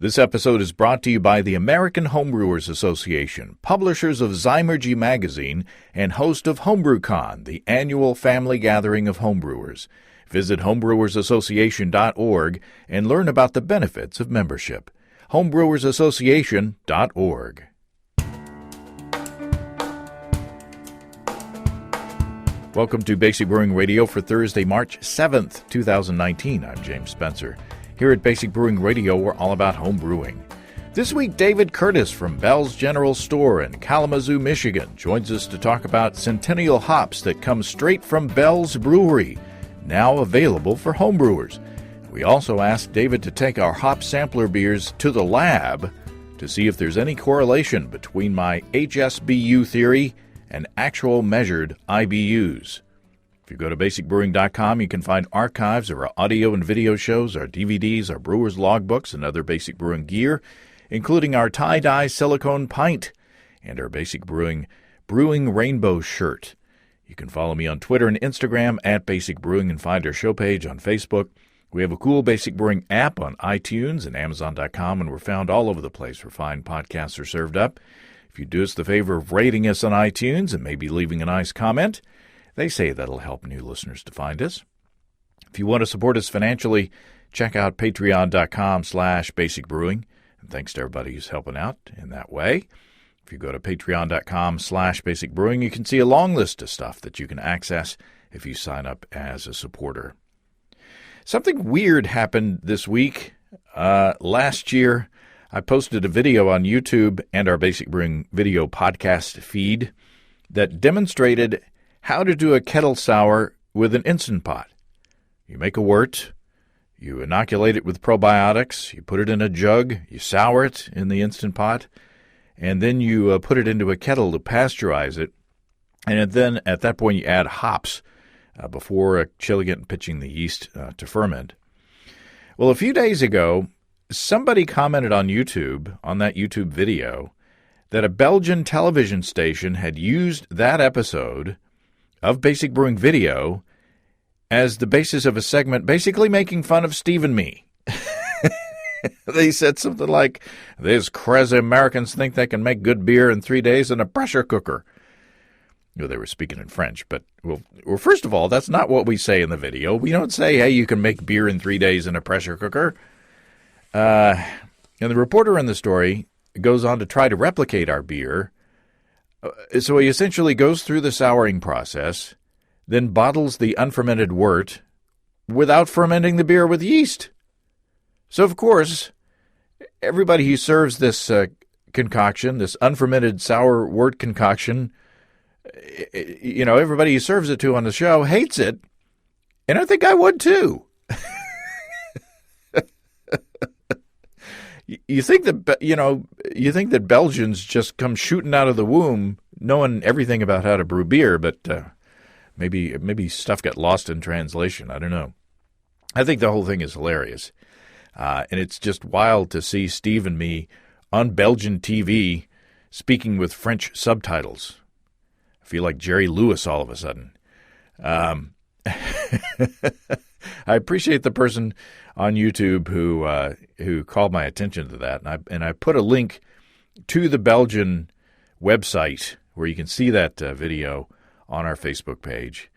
This episode is brought to you by the American Homebrewers Association, publishers of Zymergy magazine and host of HomebrewCon, the annual family gathering of homebrewers. Visit homebrewersassociation.org and learn about the benefits of membership. homebrewersassociation.org. Welcome to Basic Brewing Radio for Thursday, March 7th, 2019. I'm James Spencer. Here at Basic Brewing Radio, we're all about home brewing. This week, David Curtis from Bell's General Store in Kalamazoo, Michigan, joins us to talk about Centennial Hops that come straight from Bell's Brewery, now available for homebrewers. We also asked David to take our hop sampler beers to the lab to see if there's any correlation between my HSBU theory and actual measured IBUs. If you go to basicbrewing.com, you can find archives of our audio and video shows, our DVDs, our brewer's logbooks, and other Basic Brewing gear, including our tie-dye silicone pint and our Basic Brewing rainbow shirt. You can follow me on Twitter and Instagram at Basic Brewing and find our show page on Facebook. We have a cool Basic Brewing app on iTunes and Amazon.com, and we're found all over the place where fine podcasts are served up. If you do us the favor of rating us on iTunes and maybe leaving a nice comment, they say that'll help new listeners to find us. If you want to support us financially, check out patreon.com/basicbrewing. And thanks to everybody who's helping out in that way. If you go to patreon.com/basicbrewing, you can see a long list of stuff that you can access if you sign up as a supporter. Something weird happened this week. Last year, I posted a video on YouTube and our Basic Brewing video podcast feed that demonstrated how to do a kettle sour with an Instant Pot. You make a wort, you inoculate it with probiotics, you put it in a jug, you sour it in the Instant Pot, and then you put it into a kettle to pasteurize it. And then at that point you add hops before chilling it and pitching the yeast to ferment. Well, a few days ago, somebody commented on YouTube, on that YouTube video, that a Belgian television station had used that episode of Basic Brewing Video as the basis of a segment basically making fun of Steve and me. They said something like, "These crazy Americans think they can make good beer in 3 days in a pressure cooker." Well, they were speaking in French, but, well, first of all, that's not what we say in the video. We don't say, hey, you can make beer in 3 days in a pressure cooker. And the reporter in the story goes on to try to replicate our beer. So he essentially goes through the souring process, then bottles the unfermented wort without fermenting the beer with yeast. So, of course, everybody who serves this concoction, this unfermented sour wort concoction, everybody who serves it to on the show hates it, and I think I would too. You think that Belgians just come shooting out of the womb knowing everything about how to brew beer, but maybe stuff got lost in translation. I don't know. I think the whole thing is hilarious, and it's just wild to see Steve and me on Belgian TV speaking with French subtitles. I feel like Jerry Lewis all of a sudden. I appreciate the person on YouTube who called my attention to that, and I put a link to the Belgian website where you can see that video on our Facebook page.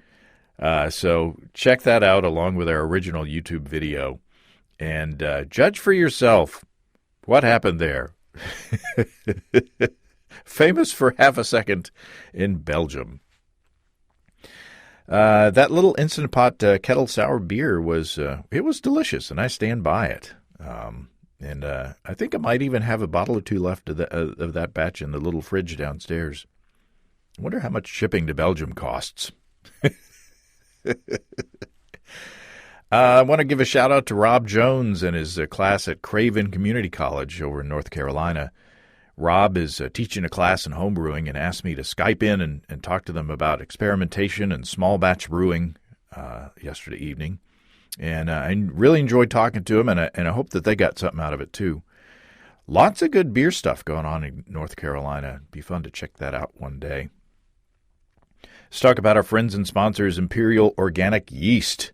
So check that out along with our original YouTube video, and judge for yourself what happened there. Famous for half a second in Belgium. That little Instant Pot kettle sour beer was delicious, and I stand by it. And I think I might even have a bottle or two left of that batch in the little fridge downstairs. I wonder how much shipping to Belgium costs. I want to give a shout-out to Rob Jones and his class at Craven Community College over in North Carolina. Rob is teaching a class in homebrewing and asked me to Skype in and talk to them about experimentation and small batch brewing yesterday evening. And I really enjoyed talking to them, and I hope that they got something out of it too. Lots of good beer stuff going on in North Carolina. It'd be fun to check that out one day. Let's talk about our friends and sponsors, Imperial Organic Yeast.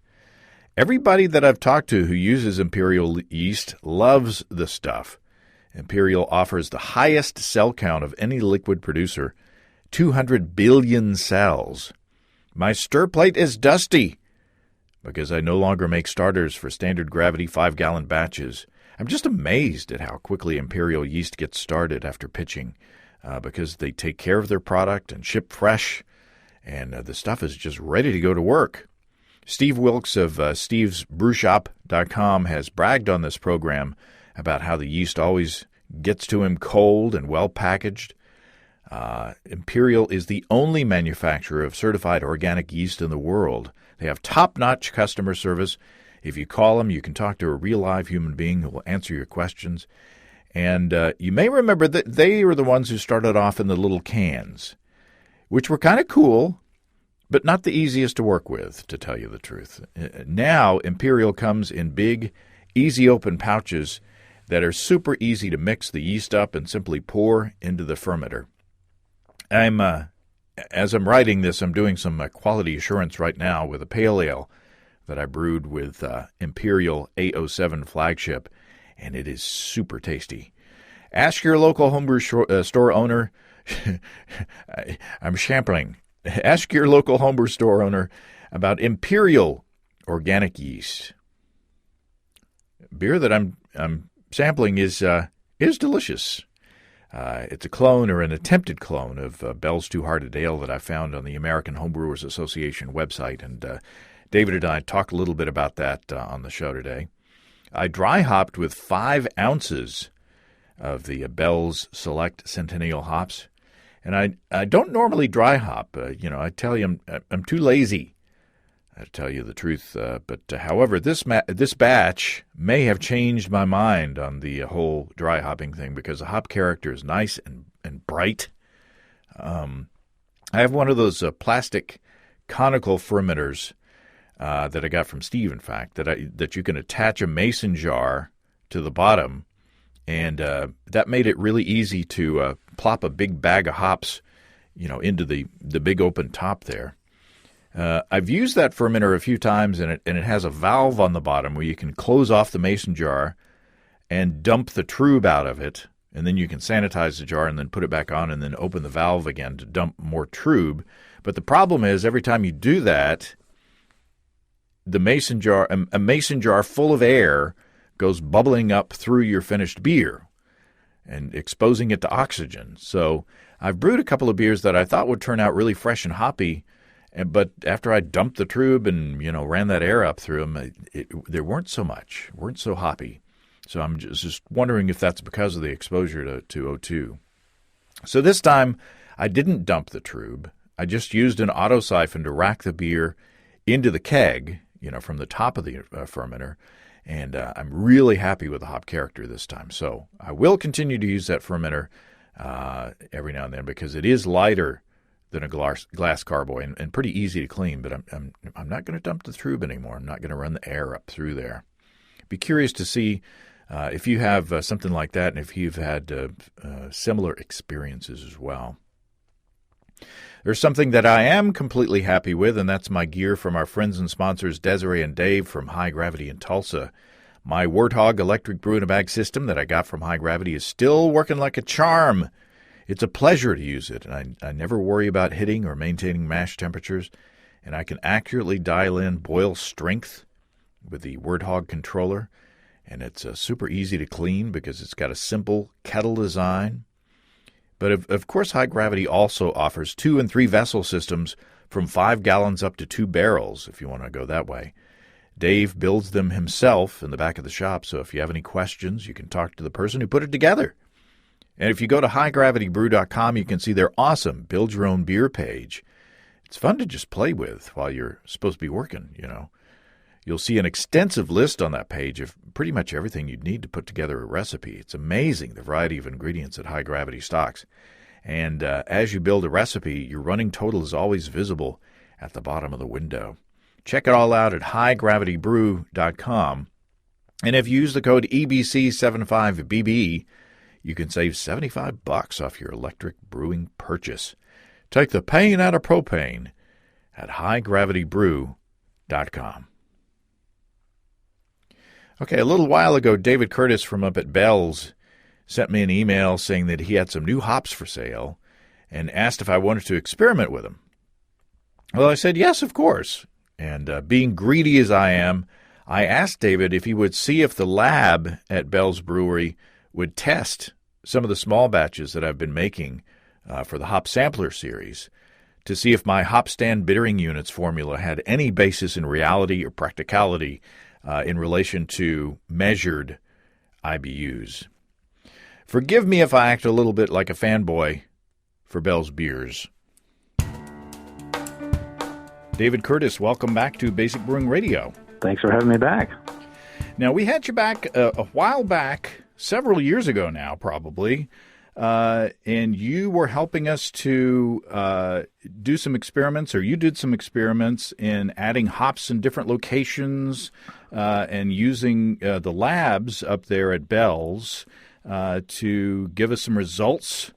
Everybody that I've talked to who uses Imperial yeast loves the stuff. Imperial offers the highest cell count of any liquid producer, 200 billion cells. My stir plate is dusty because I no longer make starters for standard gravity 5-gallon batches. I'm just amazed at how quickly Imperial yeast gets started after pitching because they take care of their product and ship fresh, and the stuff is just ready to go to work. Steve Wilkes of stevesbrewshop.com has bragged on this program about how the yeast always gets to him cold and well packaged. Imperial is the only manufacturer of certified organic yeast in the world. They have top-notch customer service. If you call them, you can talk to a real live human being who will answer your questions. And you may remember that they were the ones who started off in the little cans, which were kind of cool, but not the easiest to work with, to tell you the truth. Now, Imperial comes in big, easy open pouches that are super easy to mix the yeast up and simply pour into the fermenter. As I'm writing this, I'm doing some quality assurance right now with a pale ale that I brewed with Imperial 807 flagship, and it is super tasty. Ask your local homebrew store owner. I'm sampling. Ask your local homebrew store owner about Imperial organic yeast. Beer that I'm sampling is delicious. It's a clone or an attempted clone of Bell's Two-Hearted Ale that I found on the American Homebrewers Association website, and David and I talked a little bit about that on the show today. I dry hopped with 5 ounces of the Bell's Select Centennial Hops, and I don't normally dry hop. I tell you I'm too lazy, to tell you the truth. But however, this batch may have changed my mind on the whole dry hopping thing because the hop character is nice and bright. I have one of those plastic conical fermenters that I got from Steve, in fact, that you can attach a mason jar to the bottom, and that made it really easy to plop a big bag of hops, into the big open top there. I've used that fermenter a few times, and it has a valve on the bottom where you can close off the mason jar and dump the trube out of it, and then you can sanitize the jar and then put it back on and then open the valve again to dump more trube. But the problem is every time you do that, a mason jar full of air goes bubbling up through your finished beer and exposing it to oxygen. So I've brewed a couple of beers that I thought would turn out really fresh and hoppy, but after I dumped the trube and, ran that air up through them, they weren't so hoppy. So I'm just wondering if that's because of the exposure to O2. So this time I didn't dump the trube. I just used an auto siphon to rack the beer into the keg, from the top of the fermenter. And I'm really happy with the hop character this time. So I will continue to use that fermenter every now and then because it is lighter than a glass carboy and pretty easy to clean. But I'm not going to dump the trube anymore. I'm not going to run the air up through there. Be curious to see if you have something like that and if you've had similar experiences as well. There's something that I am completely happy with, and that's my gear from our friends and sponsors Desiree and Dave from High Gravity in Tulsa. My Warthog electric brew-in-a-bag system that I got from High Gravity is still working like a charm. It's a pleasure to use it, and I never worry about hitting or maintaining mash temperatures, and I can accurately dial in boil strength with the Warthog controller, and it's super easy to clean because it's got a simple kettle design. But of course, High Gravity also offers 2 and 3 vessel systems from 5 gallons up to 2 barrels, if you want to go that way. Dave builds them himself in the back of the shop, so if you have any questions, you can talk to the person who put it together. And if you go to highdgravitybrew.com, you can see their awesome Build Your Own Beer page. It's fun to just play with while you're supposed to be working, You'll see an extensive list on that page of pretty much everything you'd need to put together a recipe. It's amazing the variety of ingredients that High Gravity stocks. And as you build a recipe, your running total is always visible at the bottom of the window. Check it all out at highdgravitybrew.com. And if you use the code EBC75BB, you can save $75 off your electric brewing purchase. Take the pain out of propane at highdgravitybrew.com. Okay, a little while ago, David Curtis from up at Bell's sent me an email saying that he had some new hops for sale and asked if I wanted to experiment with them. Well, I said, yes, of course. And being greedy as I am, I asked David if he would see if the lab at Bell's Brewery would test some of the small batches that I've been making for the Hop Sampler series to see if my hop stand bittering units formula had any basis in reality or practicality in relation to measured IBUs. Forgive me if I act a little bit like a fanboy for Bell's Beers. David Curtis, welcome back to Basic Brewing Radio. Thanks for having me back. Now, we had you back a while back, several years ago now probably, and you were helping us to do some experiments, or you did some experiments in adding hops in different locations and using the labs up there at Bell's to give us some results.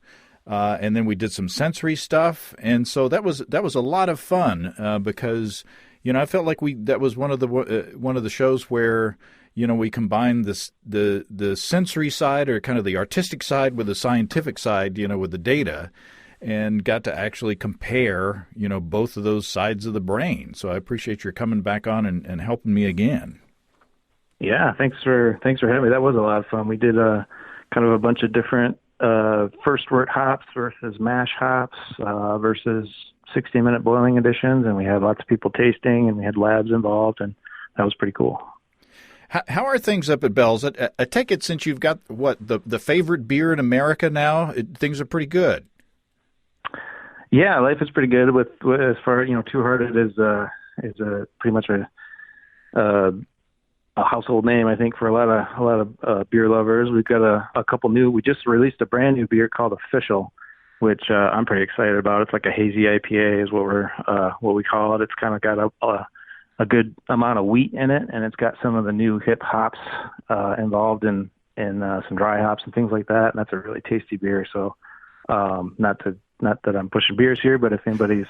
And then we did some sensory stuff, and so that was a lot of fun because I felt like that was one of the shows where we combined the sensory side, or kind of the artistic side, with the scientific side, with the data, and got to actually compare both of those sides of the brain. So I appreciate your coming back on and helping me again. Yeah, thanks for having me. That was a lot of fun. We did kind of a bunch of different first wort hops versus mash hops versus 60-minute boiling editions, and we had lots of people tasting, and we had labs involved, and that was pretty cool. How are things up at Bell's? I take it since you've got the favorite beer in America now, things are pretty good. Yeah, life is pretty good with as far Two Hearted is a pretty much a household name, I think, for a lot of beer lovers. We've got a couple new. We just released a brand new beer called Official, which I'm pretty excited about. It's like a hazy IPA, is what we call it. It's kind of got a good amount of wheat in it, and it's got some of the new hip hops involved in some dry hops and things like that. And that's a really tasty beer. So not that I'm pushing beers here, but if anybody's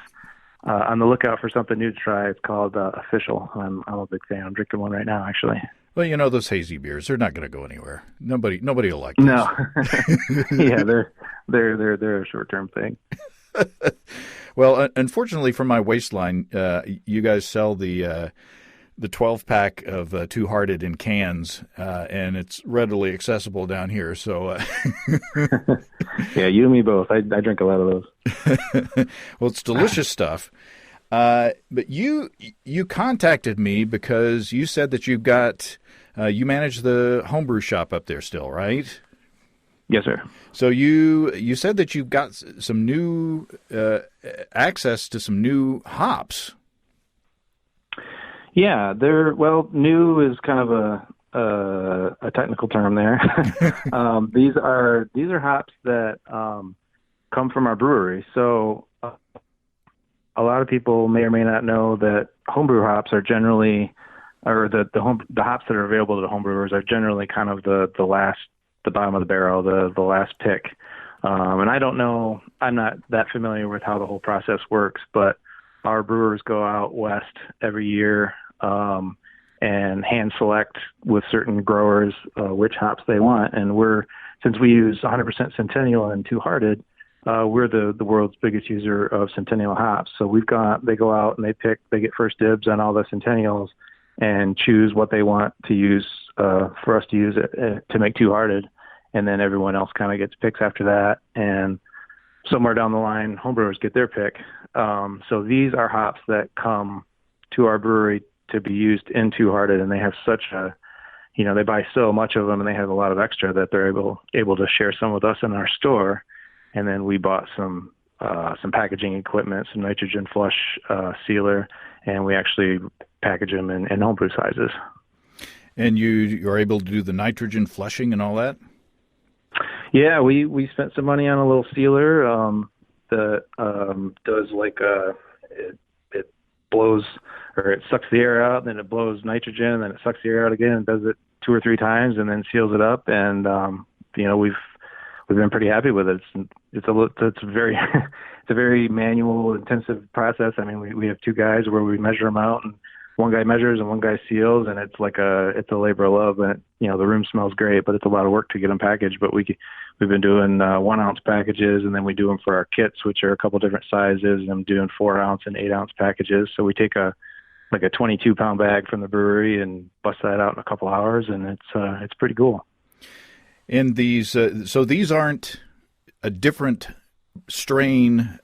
on the lookout for something new to try, it's called Official. I'm a big fan. I'm drinking one right now, actually. Well, those hazy beers, they're not going to go anywhere. Nobody will like those. No. Yeah, they're a short-term thing. Well, unfortunately for my waistline, you guys sell the 12-pack of Two Hearted in cans, and it's readily accessible down here. So, yeah, you and me both. I drink a lot of those. Well, it's delicious stuff. But you contacted me because you said that you've got you manage the homebrew shop up there still, right? Yes, sir. So you said that you've got some new access to some new hops. Yeah, new is kind of a technical term there. These are hops that come from our brewery. So a lot of people may or may not know that homebrew hops are generally, or the hops that are available to the homebrewers are generally kind of the bottom of the barrel, the last pick. And I don't know, I'm not that familiar with how the whole process works, but our brewers go out west every year and hand select with certain growers which hops they want. And since we use 100% Centennial and Two Hearted, we're the world's biggest user of Centennial hops. So they go out and they get first dibs on all the Centennials and choose what they want to use for us to use it to make Two Hearted. And then everyone else kind of gets picks after that. And somewhere down the line, homebrewers get their pick. So these are hops that come to our brewery to be used in Two Hearted, and they have such they buy so much of them, and they have a lot of extra that they're able to share some with us in our store. And then we bought some packaging equipment, some nitrogen flush sealer, and we actually package them in homebrew sizes. And you're able to do the nitrogen flushing and all that? Yeah, we spent some money on a little sealer that does it blows, or it sucks the air out, then it blows nitrogen, and then it sucks the air out again, and does it 2 or 3 times, and then seals it up. And we've been pretty happy with it. It's a very it's a very manual, intensive process. I mean, we have 2 guys where we measure them out and one guy measures and one guy seals, and it's a labor of love. And the room smells great, but it's a lot of work to get them packaged. But we've been doing 1 ounce packages, and then we do them for our kits, which are a couple different sizes. And I'm doing 4 ounce and 8 ounce packages. So we take a 22-pound bag from the brewery and bust that out in a couple hours, and it's pretty cool. And these, so these aren't a different strain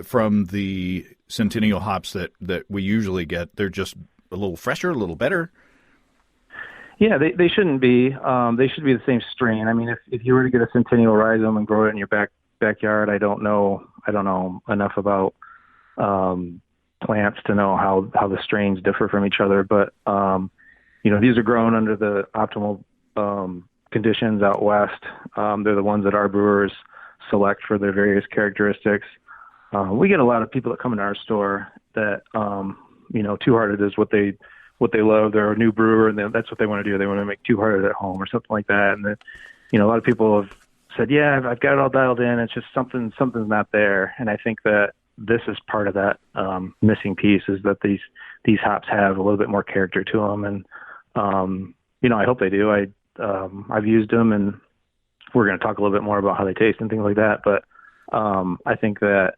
from the Centennial hops that we usually get. They're just a little fresher, a little better. Yeah, they shouldn't be. They should be the same strain. I mean, if you were to get a Centennial rhizome and grow it in your backyard, I don't know enough about plants to know how the strains differ from each other. But these are grown under the optimal conditions out west. They're the ones that our brewers select for their various characteristics. We get a lot of people that come into our store that Two Hearted is what they love. They're a new brewer, and that's what they want to do. They want to make Two Hearted at home or something like that. And then, a lot of people have said, "Yeah, I've got it all dialed in. It's just something's not there." And I think that this is part of that missing piece, is that these hops have a little bit more character to them. And I hope they do. I've used them, and we're going to talk a little bit more about how they taste and things like that. But I think that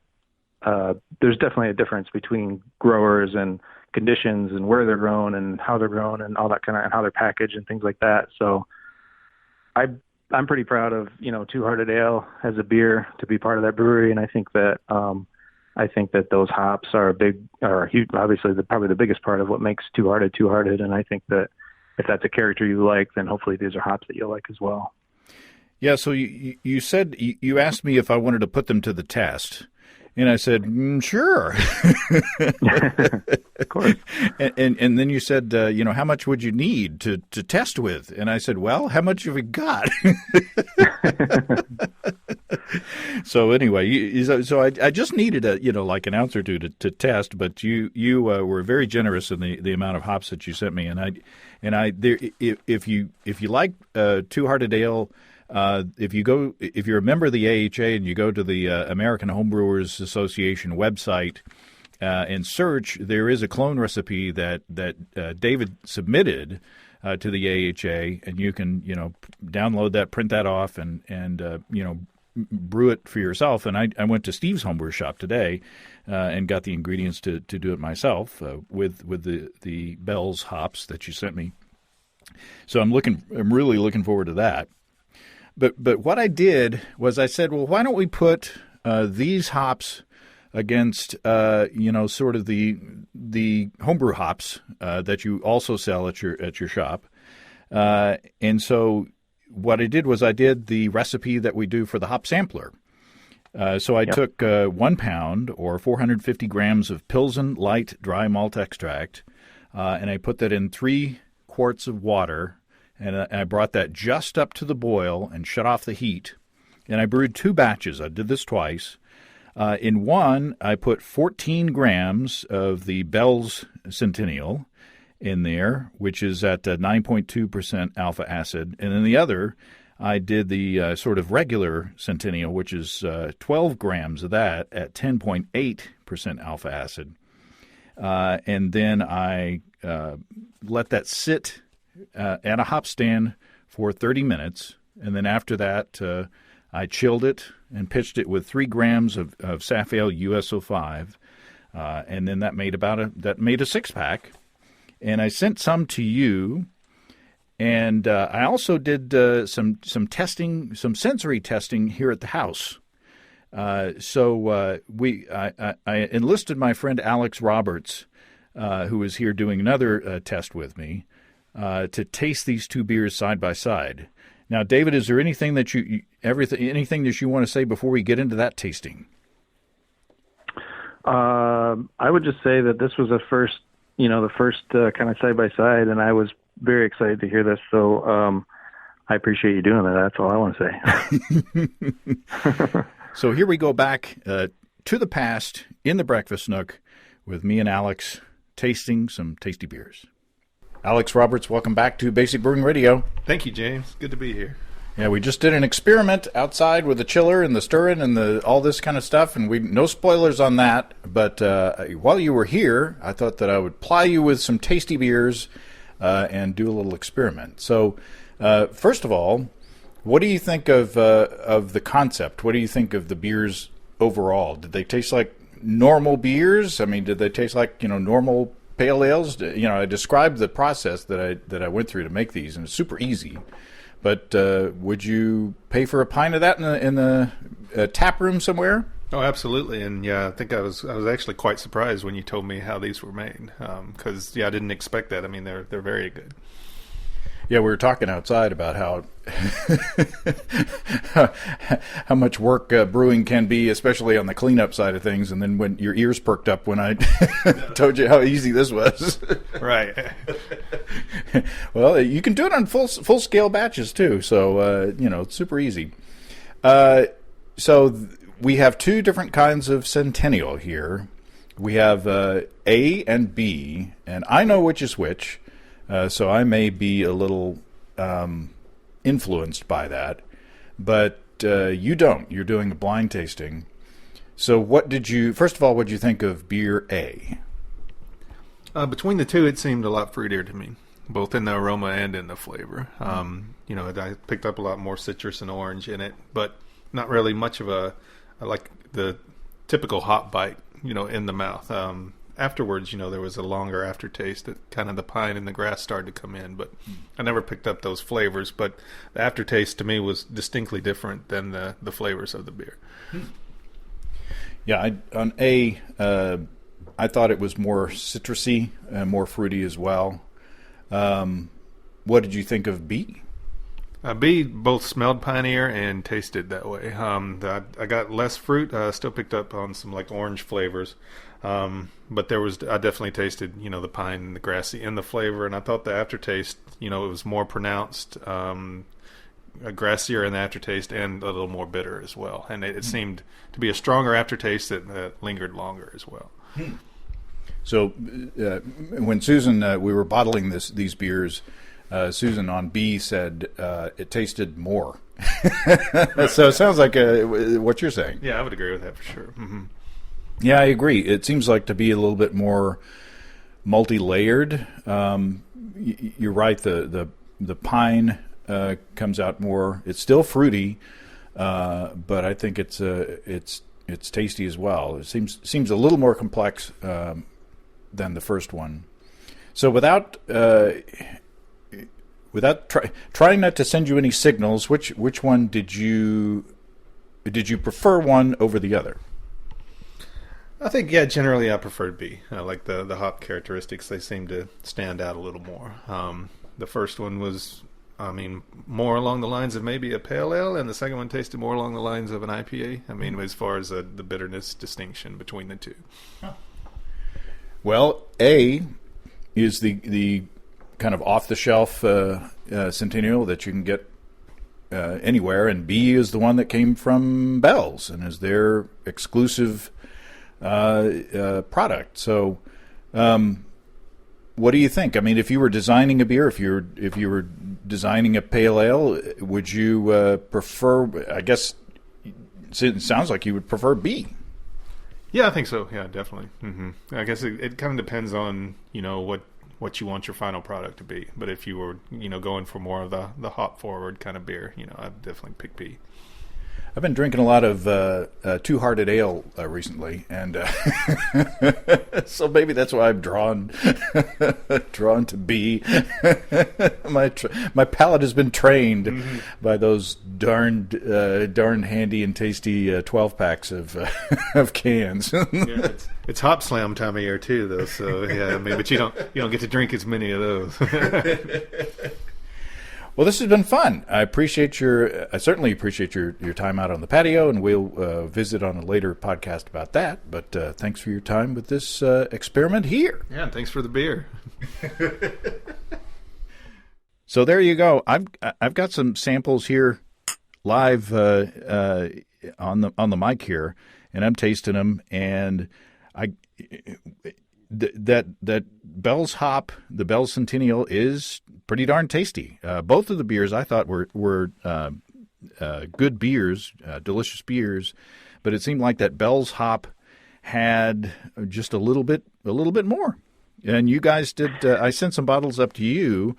there's definitely a difference between growers and conditions and where they're grown and how they're grown and all that kind of, and how they're packaged and things like that. So I'm pretty proud of, Two Hearted Ale as a beer to be part of that brewery. And I think that those hops are huge, obviously probably the biggest part of what makes Two Hearted. And I think that if that's a character you like, then hopefully these are hops that you'll like as well. Yeah. So you said, you asked me if I wanted to put them to the test. And I said, sure. Of course. And then you said, how much would you need to test with? And I said, well, how much have we got? So anyway, so I just needed like an ounce or two to test, but you were very generous in the amount of hops that you sent me. If you like Two Hearted Ale, if you're a member of the AHA and you go to the American Homebrewers Association website and search, there is a clone recipe that David submitted to the AHA, and you can download that, print that off, and brew it for yourself. And I went to Steve's Homebrew Shop today and got the ingredients to do it myself with the Bell's hops that you sent me. So I'm really looking forward to that. But what I did was I said, well, why don't we put these hops against sort of the homebrew hops that you also sell at your shop, and so what I did was I did the recipe that we do for the hop sampler. So I took 1 pound or 450 grams of Pilsen light dry malt extract, and I put that in 3 quarts of water. And I brought that just up to the boil and shut off the heat. And I brewed 2 batches. I did this twice. In one, I put 14 grams of the Bell's Centennial in there, which is at 9.2% alpha acid. And in the other, I did the sort of regular Centennial, which is 12 grams of that at 10.8% alpha acid. And then I let that sit at a hop stand for 30 minutes, and then after that, I chilled it and pitched it with 3 grams of Saf Ale USO5, and then that made a 6-pack. And I sent some to you, and I also did some testing, some sensory testing here at the house. So I enlisted my friend Alex Roberts, who was here doing another test with me, to taste these 2 beers side by side. Now, David, is there anything that anything that you want to say before we get into that tasting? I would just say that this was the first kind of side by side, and I was very excited to hear this. So I appreciate you doing that. That's all I want to say. So here we go back to the past in the Breakfast Nook with me and Alex tasting some tasty beers. Alex Roberts, welcome back to Basic Brewing Radio. Thank you, James. Good to be here. Yeah, we just did an experiment outside with the chiller and the stirring and all this kind of stuff, and no spoilers on that. But while you were here, I thought that I would ply you with some tasty beers and do a little experiment. So, first of all, what do you think of the concept? What do you think of the beers overall? Did they taste like normal beers? I mean, did they taste like normal pale ales? I described the process that I went through to make these, and it's super easy. But would you pay for a pint of that in the tap room somewhere? Oh, absolutely. And yeah, I think I was actually quite surprised when you told me how these were made, because I didn't expect that. I mean, they're very good. Yeah, we were talking outside about how how much work brewing can be, especially on the cleanup side of things. And then when your ears perked up when I told you how easy this was. Right. Well, you can do it on full scale batches too, so it's super easy. We have two different kinds of Centennial here. We have A and B, and I know which is which. So I may be a little influenced by that, but you don't. You're doing a blind tasting. So first of all, what did you think of beer A? Between the two, it seemed a lot fruitier to me, both in the aroma and in the flavor. I picked up a lot more citrus and orange in it, but not really much of like the typical hop bite, in the mouth. Afterwards, there was a longer aftertaste that kind of the pine and the grass started to come in, but I never picked up those flavors. But the aftertaste to me was distinctly different than the flavors of the beer. Yeah, on A, I thought it was more citrusy and more fruity as well. What did you think of B? B both smelled piney and tasted that way. I got less fruit. Still picked up on some like orange flavors. But I definitely tasted, the pine and the grassy in the flavor, and I thought the aftertaste, it was more pronounced, grassier in the aftertaste and a little more bitter as well. And it seemed to be a stronger aftertaste that lingered longer as well. So when Susan, we were bottling these beers, Susan on B said it tasted more. So it sounds like what you're saying. Yeah, I would agree with that for sure. Mm-hmm. Yeah, I agree. It seems like to be a little bit more multi-layered. You're right. The pine comes out more. It's still fruity, but I think it's tasty as well. It seems a little more complex than the first one. So without trying not to send you any signals, which one did you prefer one over the other? I think, generally I preferred B. I like the hop characteristics. They seem to stand out a little more. The first one was, more along the lines of maybe a pale ale, and the second one tasted more along the lines of an IPA. As far as the bitterness distinction between the two. Huh. Well, A is the kind of off-the-shelf Centennial that you can get anywhere, and B is the one that came from Bell's and is their exclusive product. So, what do you think? If you were designing a beer, if you were designing a pale ale, would you prefer? I guess it sounds like you would prefer B. Yeah, I think so. Yeah, definitely. Mm-hmm. I guess it kind of depends on what you want your final product to be. But if you were going for more of the hop forward kind of beer, I'd definitely pick B. I've been drinking a lot of Two Hearted Ale recently, and so maybe that's why I'm drawn to B. My palate has been trained by those darn handy and tasty 12-packs of cans. Yeah, it's Hop Slam time of year too, though. So yeah, but you don't get to drink as many of those. Well, this has been fun. I certainly appreciate your time out on the patio, and we'll visit on a later podcast about that. But thanks for your time with this experiment here. Yeah, and thanks for the beer. So there you go. I've got some samples here live on the mic here, and I'm tasting them, and that Bell's hop, the Bell's Centennial, is pretty darn tasty. Both of the beers I thought were good beers, delicious beers, but it seemed like that Bell's hop had just a little bit more. And you guys did. I sent some bottles up to you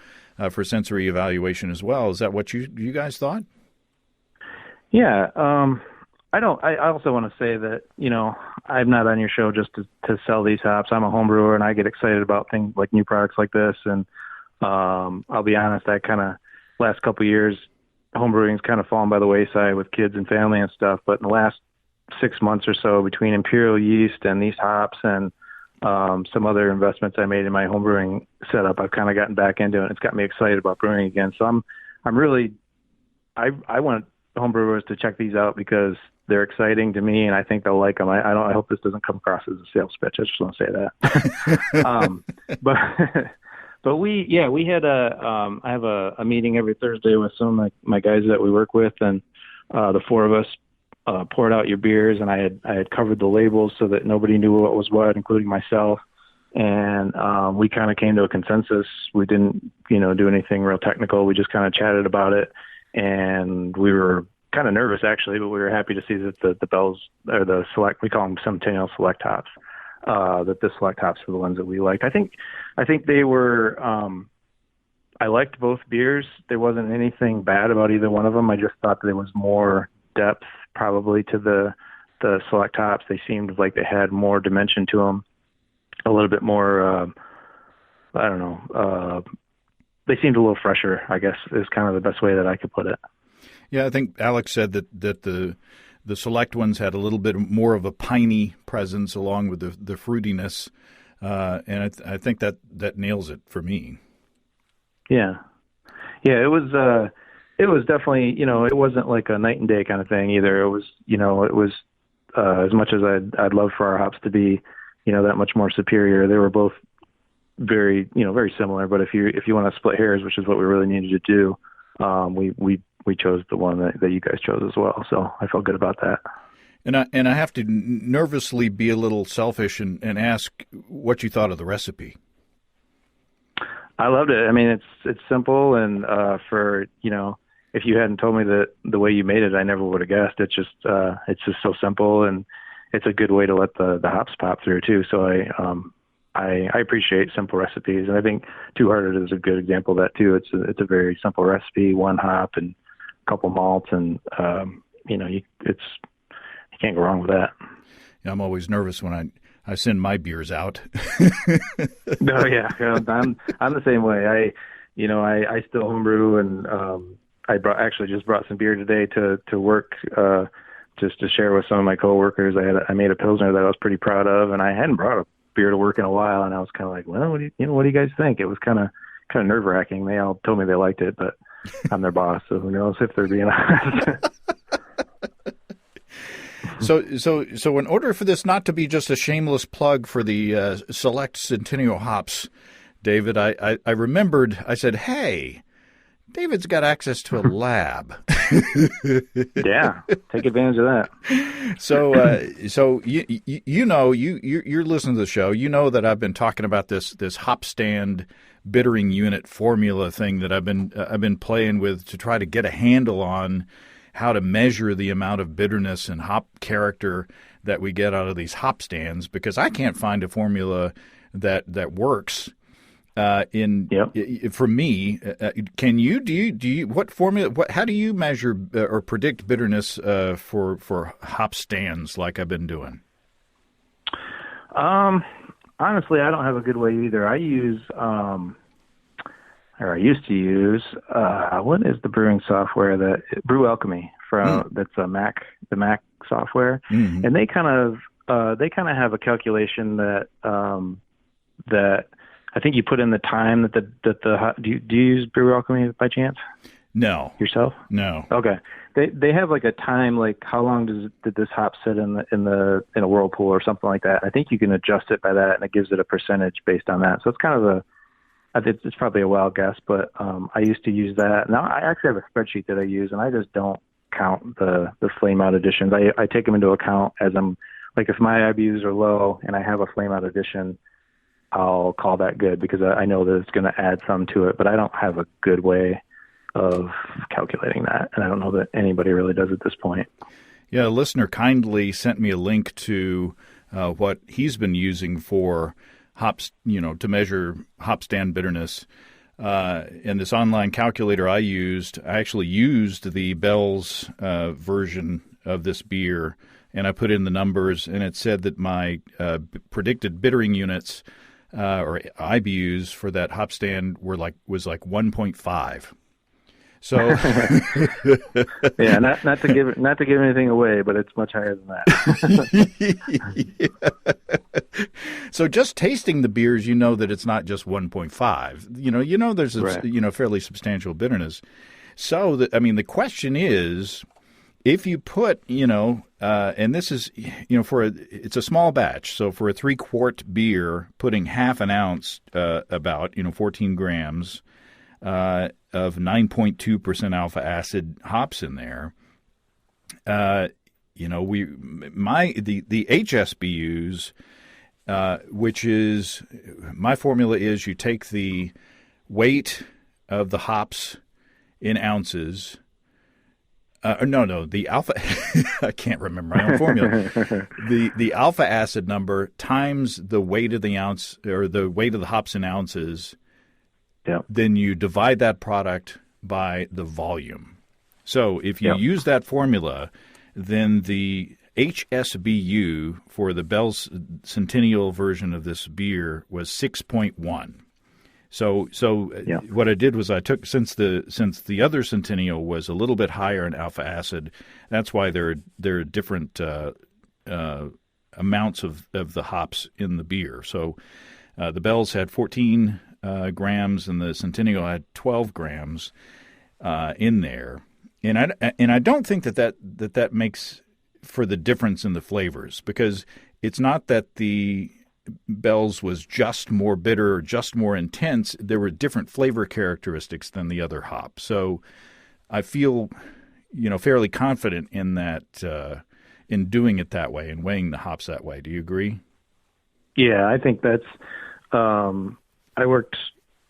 for sensory evaluation as well. Is that what you guys thought? Yeah. I also want to say that, I'm not on your show just to sell these hops. I'm a home brewer, and I get excited about things like new products like this. And I'll be honest, I kind of last couple of years, home brewing's kind of fallen by the wayside with kids and family and stuff. But in the last 6 months or so, between imperial yeast and these hops and some other investments I made in my home brewing setup, I've kind of gotten back into it. It's got me excited about brewing again. So I'm really, I want home brewers to check these out because they're exciting to me, and I think they'll like them. I hope this doesn't come across as a sales pitch. I just want to say that. But we had I have a meeting every Thursday with some of my guys that we work with, and the four of us poured out your beers, and I had covered the labels so that nobody knew what was what, including myself. And we kind of came to a consensus. We didn't, do anything real technical. We just kind of chatted about it, and we were kind of nervous actually, but we were happy to see that the Bells or the Select, we call them Centennial Select hops, that the Select hops were the ones that we liked. I think they were. I liked both beers. There wasn't anything bad about either one of them. I just thought there was more depth probably to the Select hops. They seemed like they had more dimension to them, a little bit more. I don't know. They seemed a little fresher, I guess, is kind of the best way that I could put it. Yeah, I think Alex said that the Select ones had a little bit more of a piney presence along with the fruitiness, and I think that nails it for me. Yeah, it was definitely, it wasn't like a night and day kind of thing either. It was, as much as I'd love for our hops to be, that much more superior. They were both very similar. But if you want to split hairs, which is what we really needed to do, we chose the one that you guys chose as well. So I felt good about that. And I have to nervously be a little selfish and ask what you thought of the recipe. I loved it. I mean, it's simple, and if you hadn't told me that the way you made it, I never would have guessed. It's just so simple, and it's a good way to let the hops pop through too. So I appreciate simple recipes, and I think Two Hearted is a good example of that too. It's a very simple recipe, one hop and a couple malts, and you can't go wrong with that. Yeah, I'm always nervous when I send my beers out. No, yeah, I'm the same way. I still homebrew, and I just brought some beer today to work, just to share with some of my coworkers. I made a Pilsner that I was pretty proud of, and I hadn't brought a beer to work in a while, and I was kind of like, well, what do you guys think? It was kind of nerve wracking. They all told me they liked it, but I'm their boss, so who knows if they're being honest. So in order for this not to be just a shameless plug for the Select Centennial Hops, David, I remembered, I said, hey, David's got access to a lab. Yeah, take advantage of that. So you're listening to the show. You know that I've been talking about this hop stand bittering unit formula thing that I've been playing with to try to get a handle on how to measure the amount of bitterness and hop character that we get out of these hop stands, because I can't find a formula that works. For me, can you? Do you? What formula? How do you measure or predict bitterness for hop stands like I've been doing? Honestly, I don't have a good way either. I use, or I used to use, what is the brewing software Brew Alchemy that's the Mac software, and they kind of have a calculation that I think you put in the time that do you use Brew Alchemy by chance? No. Yourself? No. Okay. They have like a time, like how long did this hop sit in a whirlpool or something like that. I think you can adjust it by that, and it gives it a percentage based on that. So it's kind of it's probably a wild guess, but I used to use that. Now I actually have a spreadsheet that I use, and I just don't count the flame out additions. I take them into account as I'm like, if my IBUs are low and I have a flame out addition, I'll call that good because I know that it's going to add some to it, but I don't have a good way of calculating that, and I don't know that anybody really does at this point. Yeah, a listener kindly sent me a link to what he's been using for hops, to measure hop stand bitterness. In this online calculator I actually used the Bell's version of this beer, and I put in the numbers, and it said that my predicted bittering units or IBUs for that hop stand was like 1.5. So yeah, not to give anything away, but it's much higher than that. Yeah. So just tasting the beers, that it's not just 1.5. There's a fairly substantial bitterness. So the question is, if you put and this is it's a small batch, so for a 3-quart beer, putting half an ounce, about 14 grams. Of 9.2% alpha acid hops in there. The HSBUs, which is my formula is you take the weight of the hops in ounces. The alpha. I can't remember my own formula. The alpha acid number times the weight of the ounce, or the weight of the hops in ounces. Yep. Then you divide that product by the volume. So if you use that formula, then the HSBU for the Bell's Centennial version of this beer was 6.1. So what I did was I took, since the other Centennial was a little bit higher in alpha acid, that's why there are different amounts of the hops in the beer. So the Bell's had 14 grams, and the Centennial had 12 grams in there, and I don't think that makes for the difference in the flavors, because it's not that the Bell's was just more bitter or just more intense. There were different flavor characteristics than the other hop. So I feel fairly confident in that, in doing it that way and weighing the hops that way. Do you agree? Yeah, I think that's. I worked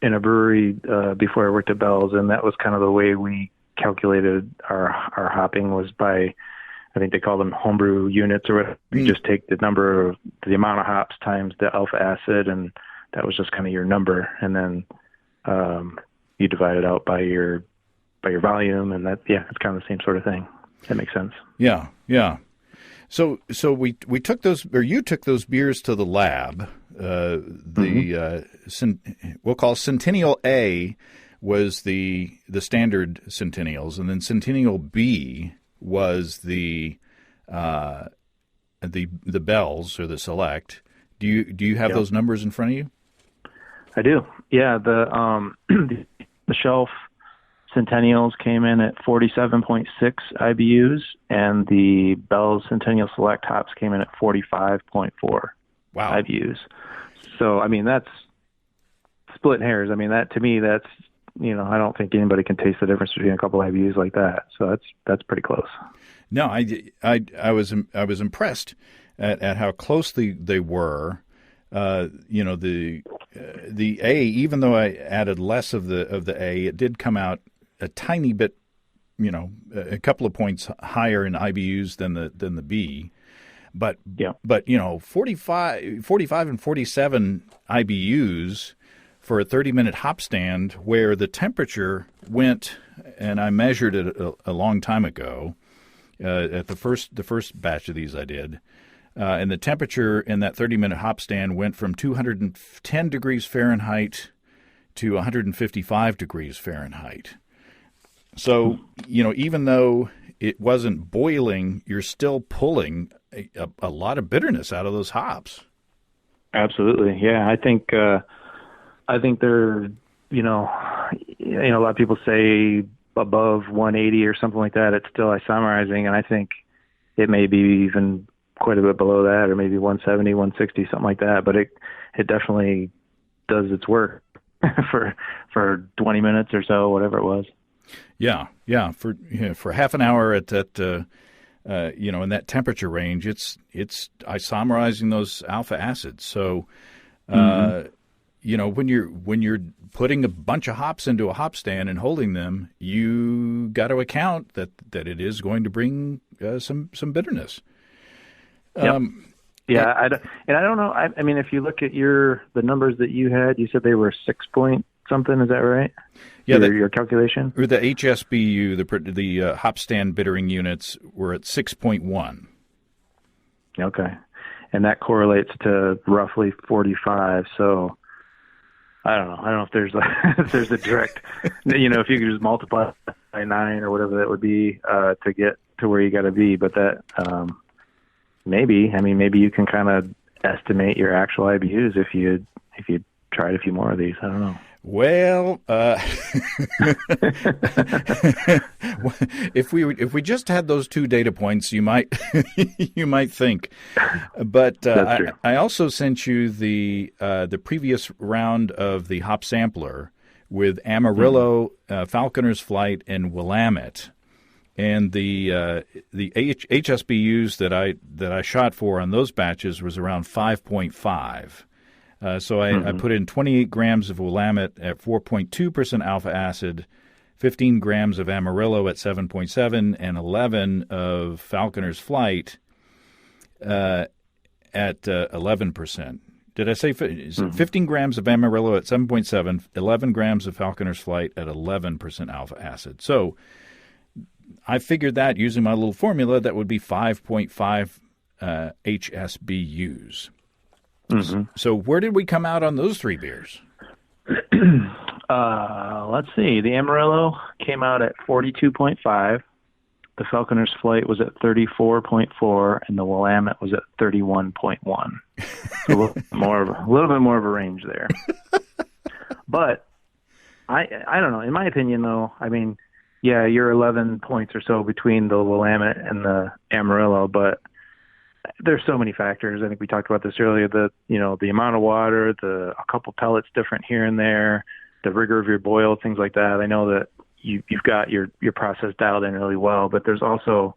in a brewery before I worked at Bell's, and that was kind of the way we calculated our hopping, was by, I think they call them homebrew units, or whatever. You just take the amount of hops times the alpha acid, and that was just kind of your number, and then you divide it out by your volume, and that it's kind of the same sort of thing. That makes sense. Yeah. So we took those, or you took those beers to the lab. We'll call Centennial A was the standard Centennials, and then Centennial B was the Bells, or the Select. Do you have those numbers in front of you? I do. Yeah, the shelf Centennials came in at 47.6 IBUs, and the Bell's Centennial Select hops came in at 45.4 IBUs. So, that's split hairs. That, to me, that's, I don't think anybody can taste the difference between a couple of IBUs like that. So that's pretty close. No, I was impressed at how close they were. The A, even though I added less of the A, it did come out a tiny bit, a couple of points higher in IBUs than the B. But 45 and 47 IBUs for a 30-minute hop stand, where the temperature went, and I measured it a long time ago at the first batch of these I did, and the temperature in that 30-minute hop stand went from 210 degrees Fahrenheit to 155 degrees Fahrenheit. So, even though it wasn't boiling, you're still pulling a lot of bitterness out of those hops. Absolutely. Yeah. I think they're, a lot of people say above 180 or something like that, it's still isomerizing. And I think it may be even quite a bit below that, or maybe 170, 160, something like that. But it definitely does its work for 20 minutes or so, whatever it was. Yeah. For half an hour at that, in that temperature range, it's isomerizing those alpha acids. So, when you're putting a bunch of hops into a hop stand and holding them, you got to account that it is going to bring some bitterness. Yep. I don't know. I mean, if you look at the numbers that you had, you said they were 6 point something. Is that right? Yeah, your calculation. Or the HSBU, the hop stand bittering units were at 6.1. Okay, and that correlates to roughly 45. So I don't know if there's if there's a direct, if you could just multiply by 9 or whatever that would be to get to where you got to be, but that. Maybe you can kind of estimate your actual IBUs if you tried a few more of these. I don't know. Well, if we just had those 2 data points, you might think. But I also sent you the previous round of the hop sampler with Amarillo, Falconer's Flight, and Willamette. And the HSBUs that I shot for on those batches was around 5.5. So I put in 28 grams of Willamette at 4.2% alpha acid, 15 grams of Amarillo at 7.7, and 11 of Falconer's Flight at 11%. Did I say 15 grams of Amarillo at 7.7, 11 grams of Falconer's Flight at 11% alpha acid? So I figured that using my little formula, that would be 5.5 HSBUs. Mm-hmm. So where did we come out on those 3 beers? Let's see. The Amarillo came out at 42.5. The Falconer's Flight was at 34.4, and the Willamette was at 31.1. So a little bit more of a range there. But I don't know. In my opinion, though, I mean, yeah, you're 11 points or so between the Willamette and the Amarillo, but there's so many factors. I think we talked about this earlier. The amount of water, a couple pellets different here and there, the rigor of your boil, things like that. I know that you've got your process dialed in really well, but there's also,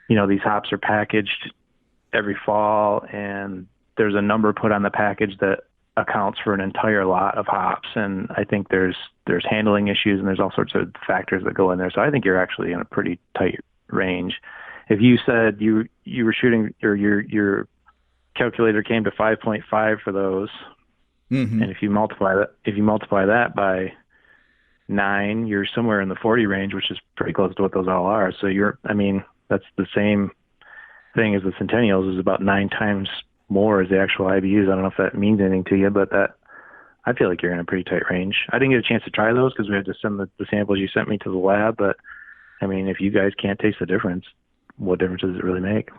these hops are packaged every fall, and there's a number put on the package that accounts for an entire lot of hops, and I think there's handling issues, and there's all sorts of factors that go in there. So I think you're actually in a pretty tight range. If you said you were shooting, or your calculator came to 5.5 for those, and if you multiply that by 9, you're somewhere in the 40 range, which is pretty close to what those all are. So that's the same thing as the Centennials, is about 9 times more as the actual IBUs. I don't know if that means anything to you, but I feel like you're in a pretty tight range. I didn't get a chance to try those because we had to send the samples you sent me to the lab, but I mean, if you guys can't taste the difference, what difference does it really make?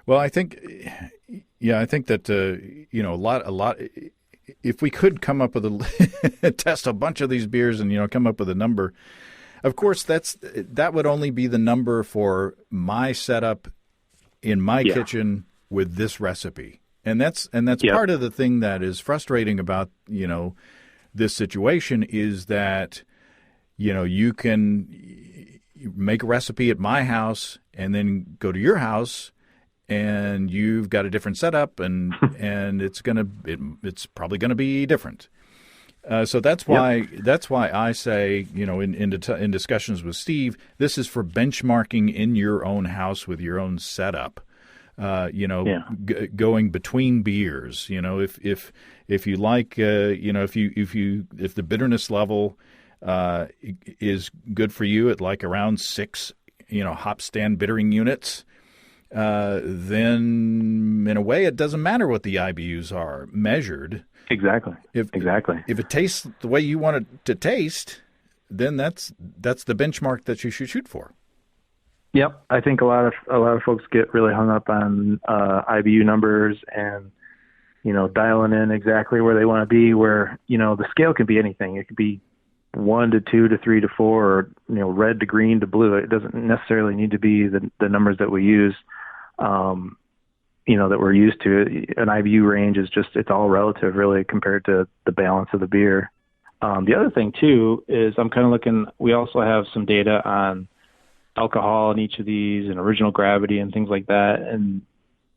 Well, I think that a lot. If we could come up with test a bunch of these beers and come up with a number, of course that would only be the number for my setup in my kitchen with this recipe, and that's part of the thing that is frustrating about this situation is that you can make a recipe at my house and then go to your house and you've got a different setup and it's probably gonna be different. So that's why I say in discussions with Steve, this is for benchmarking in your own house with your own setup. Going between beers, if you like, if the bitterness level is good for you at like around 6, hop stand bittering units, then in a way it doesn't matter what the IBUs are measured. Exactly. If it tastes the way you want it to taste, then that's the benchmark that you should shoot for. Yep, I think a lot of folks get really hung up on IBU numbers and dialing in exactly where they want to be. Where the scale can be anything. It could be 1 to 2 to 3 to 4, or red to green to blue. It doesn't necessarily need to be the numbers that we use. That we're used to. An IBU range is it's all relative, really, compared to the balance of the beer. The other thing too is I'm kind of looking. We also have some data on alcohol in each of these and original gravity and things like that. And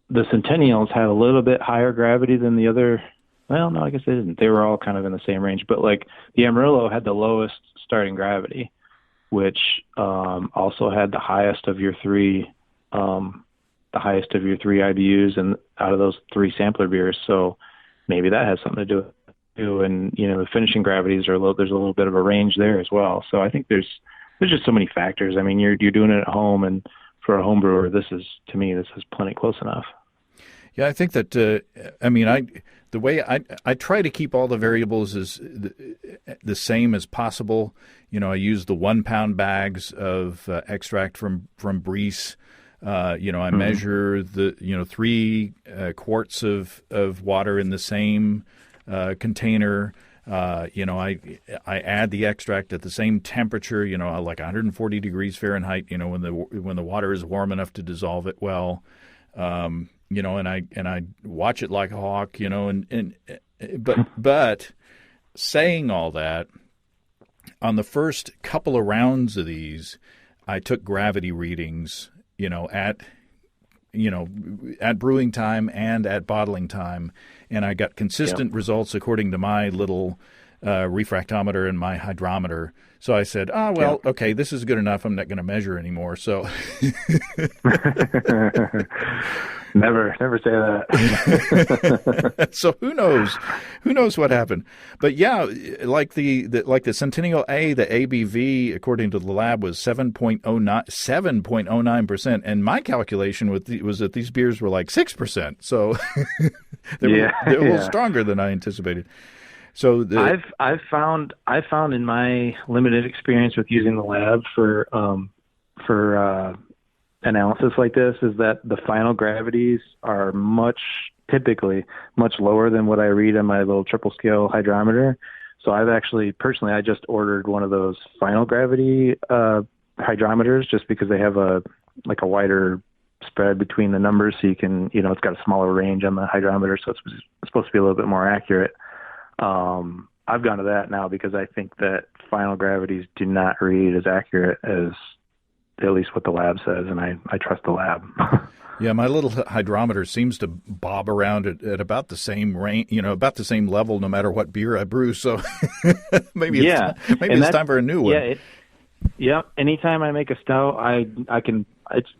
the Centennials had a little bit higher gravity than the other well, no, I guess they didn't. They were all kind of in the same range, but like the Amarillo had the lowest starting gravity, which also had the highest of your three IBUs and out of those three sampler beers. So maybe that has something to do with it too. And the finishing gravities there's a little bit of a range there as well. So I think there's just so many factors. I mean, you're doing it at home, and for a home brewer, this is plenty close enough. Yeah, I think that the way I try to keep all the variables as the same as possible. I use the 1 pound bags of extract from Briess. I measure the 3 quarts of water in the same container. I add the extract at the same temperature. Like 140 degrees Fahrenheit. When the water is warm enough to dissolve it well. And I watch it like a hawk. But saying all that, on the first couple of rounds of these, I took gravity readings. At brewing time and at bottling time, and I got consistent results according to my little refractometer and my hydrometer. So I said, okay, this is good enough. I'm not going to measure anymore. So never say that. So who knows what happened? But yeah, like the Centennial A, the ABV according to the lab was 7.09%, and my calculation was that these beers were like 6%. So they're a little stronger than I anticipated. So I've found in my limited experience with using the lab for analysis like this is that the final gravities are typically much lower than what I read on my little triple scale hydrometer. So I've actually personally I just ordered one of those final gravity hydrometers just because they have a wider spread between the numbers, so you can it's got a smaller range on the hydrometer, so it's supposed to be a little bit more accurate. I've gone to that now because I think that final gravities do not read as accurate as at least what the lab says, and I trust the lab. Yeah, my little hydrometer seems to bob around at about the same range, about the same level, no matter what beer I brew. So maybe it's time for a new one. Yeah, anytime I make a stout, I can.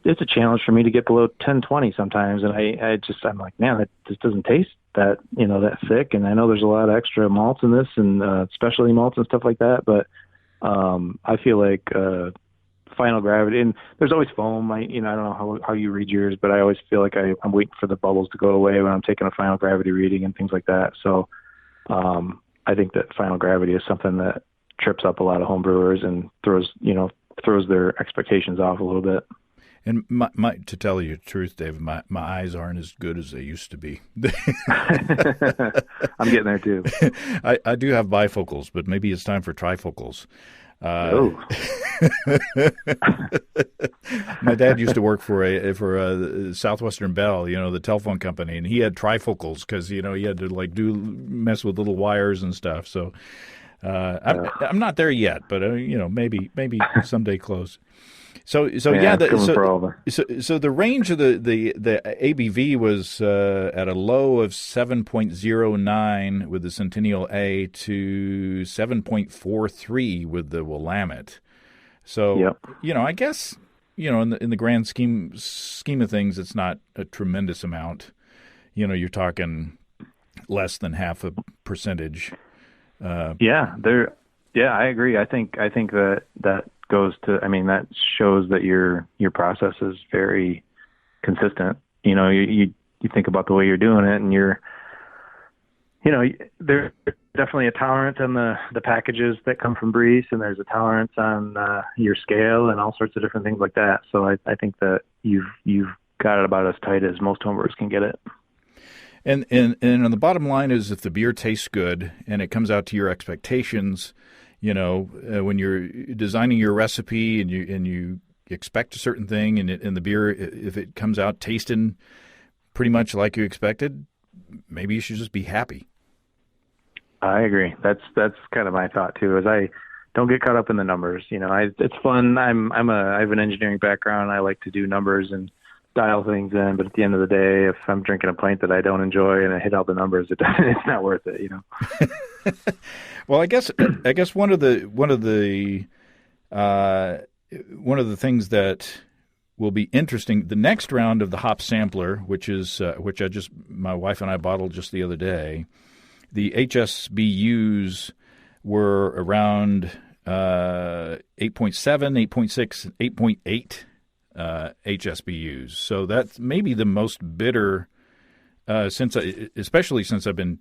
It's a challenge for me to get below 1020 sometimes, and I'm like, man, that just doesn't taste that that thick. And I know there's a lot of extra malts in this and specialty malts and stuff like that, but I feel like final gravity, and there's always foam. I don't know how you read yours, but I always feel like I'm waiting for the bubbles to go away when I'm taking a final gravity reading and things like that. So I think that final gravity is something that trips up a lot of home brewers and throws their expectations off a little bit. And to tell you the truth, David, my eyes aren't as good as they used to be. I'm getting there too. I do have bifocals, but maybe it's time for trifocals. My dad used to work for a Southwestern Bell, the telephone company, and he had trifocals because he had to mess with little wires and stuff. So I'm not there yet, but maybe someday close. So the range of the ABV was at a low of 7.09 with the Centennial A to 7.43 with the Willamette. So I guess in the grand scheme of things, it's not a tremendous amount. You're talking less than half a percentage. I agree. I think that goes to, that shows that your process is very consistent. You think about the way you're doing it, and there's definitely a tolerance on the packages that come from Briess, and there's a tolerance on your scale and all sorts of different things like that. So I think that you've got it about as tight as most homebrewers can get it. And on the bottom line is, if the beer tastes good and it comes out to your expectations, when you're designing your recipe and you expect a certain thing, and the beer, if it comes out tasting pretty much like you expected, maybe you should just be happy. I agree. That's kind of my thought too. Is I don't get caught up in the numbers. It's fun. I have an engineering background. I like to do numbers, and dial things in, but at the end of the day, if I'm drinking a pint that I don't enjoy and I hit all the numbers, it's not worth it, you know. Well, I guess one of the things that will be interesting, the next round of the hop sampler, which my wife and I bottled just the other day, the HSBUs were around 8.7, 8.6, 8.8 HSBUs. So that's maybe the most bitter especially since I've been,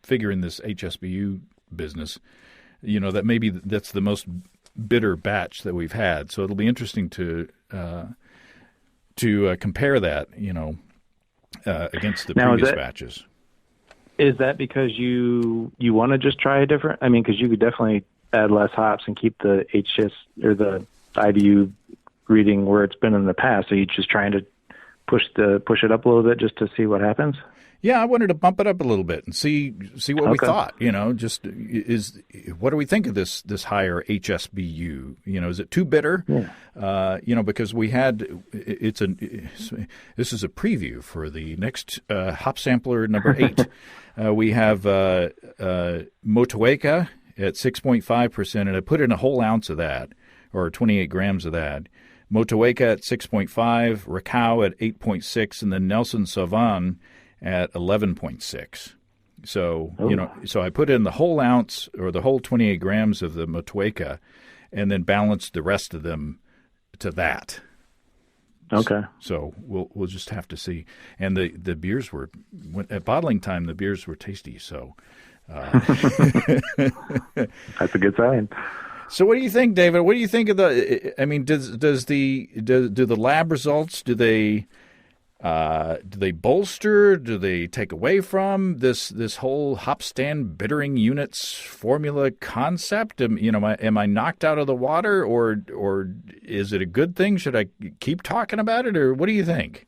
figuring this HSBU business, that maybe that's the most bitter batch that we've had. So it'll be interesting to compare that, against the previous batches. Is that because you want to just try a different? I mean, because you could definitely add less hops and keep the HS or the IBU reading where it's been in the past. So you're just trying to push it up a little bit just to see what happens? Yeah, I wanted to bump it up a little bit and see what we thought. What do we think of this higher HSBU? Is it too bitter? Yeah. Because we had this is a preview for the next hop sampler number 8. We have Motueka at 6.5%, and I put in a whole ounce of that, or 28 grams of that. Motueka at 6.5, Racao at 8.6, and then Nelson Sauvin at 11.6. So, so I put in the whole ounce or the whole 28 grams of the Motueka and then balanced the rest of them to that. Okay. So we'll just have to see. And the beers at bottling time, the beers were tasty. So that's a good sign. So what do you think, David? What do you think of the? I mean, do the lab results? Do they bolster? Do they take away from this whole hop stand bittering units formula concept? Am I knocked out of the water, or is it a good thing? Should I keep talking about it, or what do you think?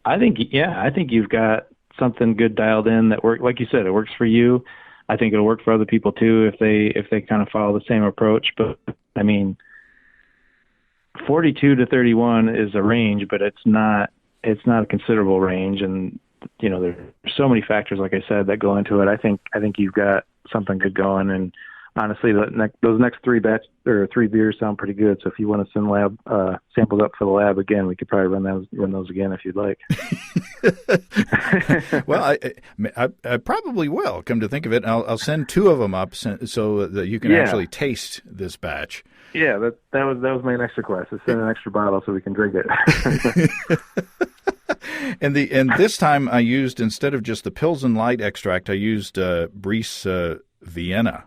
I think you've got something good dialed in that works. Like you said, it works for you. I think it'll work for other people too if they kind of follow the same approach. But I mean, 42 to 31 is a range, but it's not a considerable range. And there's so many factors, like I said, that go into it. I think you've got something good going. And honestly, those next three beers sound pretty good. So if you want to send lab samples up for the lab again, we could probably run those again if you'd like. Well, I probably will. Come to think of it, I'll send 2 of them up so that you can actually taste this batch. Yeah, that was my next request. Is send an extra bottle so we can drink it. And this time I used, instead of just the Pilsen Light extract, I used Briess Vienna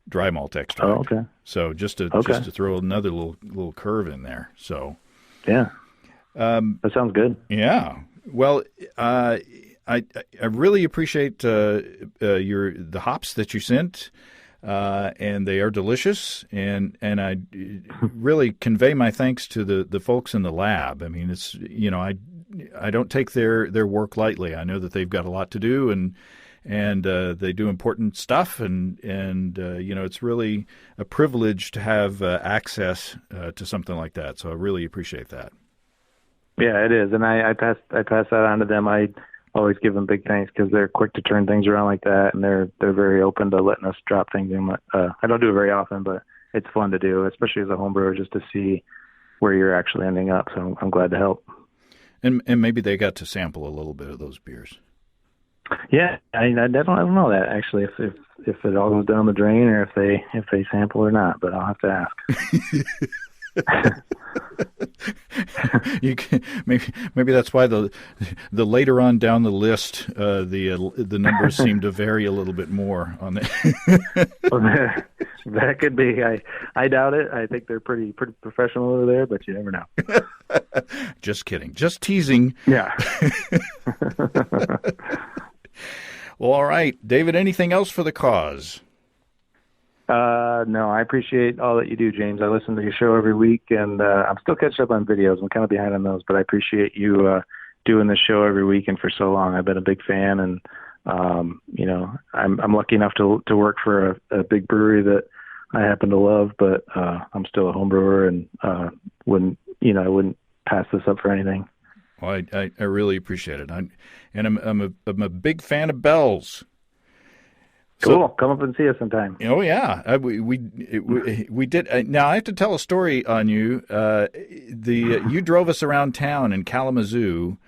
dry malt extract. Oh, okay. So just to throw another little curve in there. So yeah, that sounds good. Yeah. Well, I really appreciate the hops that you sent, and they are delicious. And I really convey my thanks to the folks in the lab. I mean, it's I don't take their work lightly. I know that they've got a lot to do, and they do important stuff, and it's really a privilege to have access to something like that. So I really appreciate that. Yeah, it is, and I pass that on to them. I always give them big thanks because they're quick to turn things around like that, and they're very open to letting us drop things in. I don't do it very often, but it's fun to do, especially as a home brewer, just to see where you're actually ending up. So I'm glad to help. And maybe they got to sample a little bit of those beers. Yeah, I don't know that actually if it all goes down the drain or if they sample or not, but I'll have to ask. You can, maybe that's why the later on down the list the numbers seem to vary a little bit more on the. Well, that could be. I doubt it. I think they're pretty professional over there, but you never know. Just kidding. Just teasing. Yeah. Well, all right, David. Anything else for the cause? No, I appreciate all that you do, James. I listen to your show every week, and I'm still catching up on videos. I'm kind of behind on those, but I appreciate you doing this show every week and for so long. I've been a big fan, and I'm lucky enough to work for a big brewery that I happen to love, but I'm still a home brewer, and I wouldn't pass this up for anything. Well, I really appreciate it. I'm a big fan of Bell's. Cool. Come up and see us sometime. Oh yeah, we did. Now I have to tell a story on you. You drove us around town in Kalamazoo,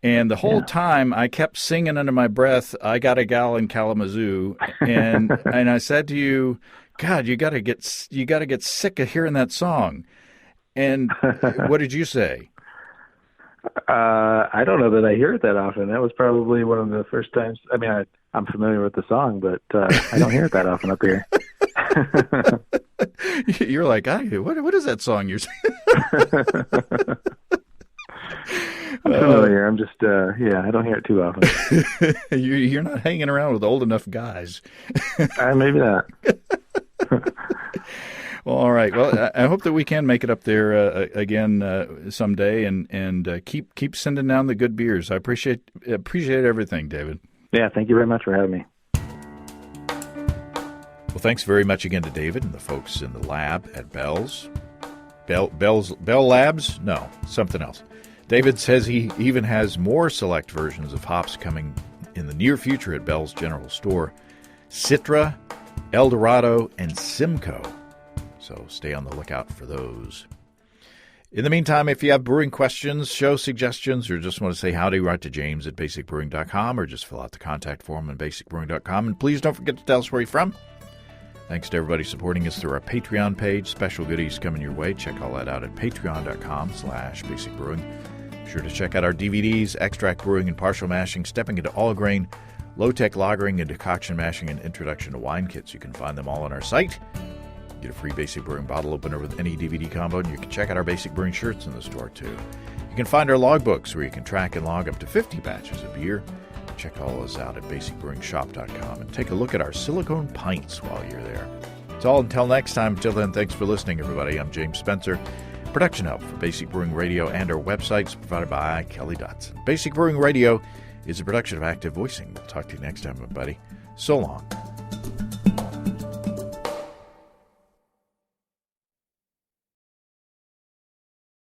and the whole time I kept singing under my breath, "I got a gal in Kalamazoo," and I said to you, "God, you got to get sick of hearing that song." And what did you say? I don't know that I hear it that often. That was probably one of the first times. I mean, I'm familiar with the song, but I don't hear it that often up here. You're like, what is that song you're singing? I'm familiar. I'm just, I don't hear it too often. You're not hanging around with old enough guys. Maybe not. Well, all right. Well, I hope that we can make it up there again someday, and keep sending down the good beers. I appreciate everything, David. Yeah, thank you very much for having me. Well, thanks very much again to David and the folks in the lab at Bell's. Bell Labs? No, something else. David says he even has more select versions of hops coming in the near future at Bell's General Store. Citra, El Dorado, and Simcoe. So stay on the lookout for those. In the meantime, if you have brewing questions, show suggestions, or just want to say howdy, write to James at basicbrewing.com, or just fill out the contact form on basicbrewing.com. And please don't forget to tell us where you're from. Thanks to everybody supporting us through our Patreon page. Special goodies coming your way. Check all that out at patreon.com/basicbrewing. Be sure to check out our DVDs, Extract Brewing and Partial Mashing, Stepping into All Grain, Low-Tech Lagering and Decoction Mashing, and Introduction to Wine Kits. You can find them all on our site. Get a free Basic Brewing bottle opener with any DVD combo, and you can check out our Basic Brewing shirts in the store, too. You can find our logbooks where you can track and log up to 50 batches of beer. Check all those out at basicbrewingshop.com, and take a look at our silicone pints while you're there. It's all until next time. Until then, thanks for listening, everybody. I'm James Spencer. Production help for Basic Brewing Radio and our websites provided by Kelly Dotson. Basic Brewing Radio is a production of Active Voicing. We'll talk to you next time, everybody. So long.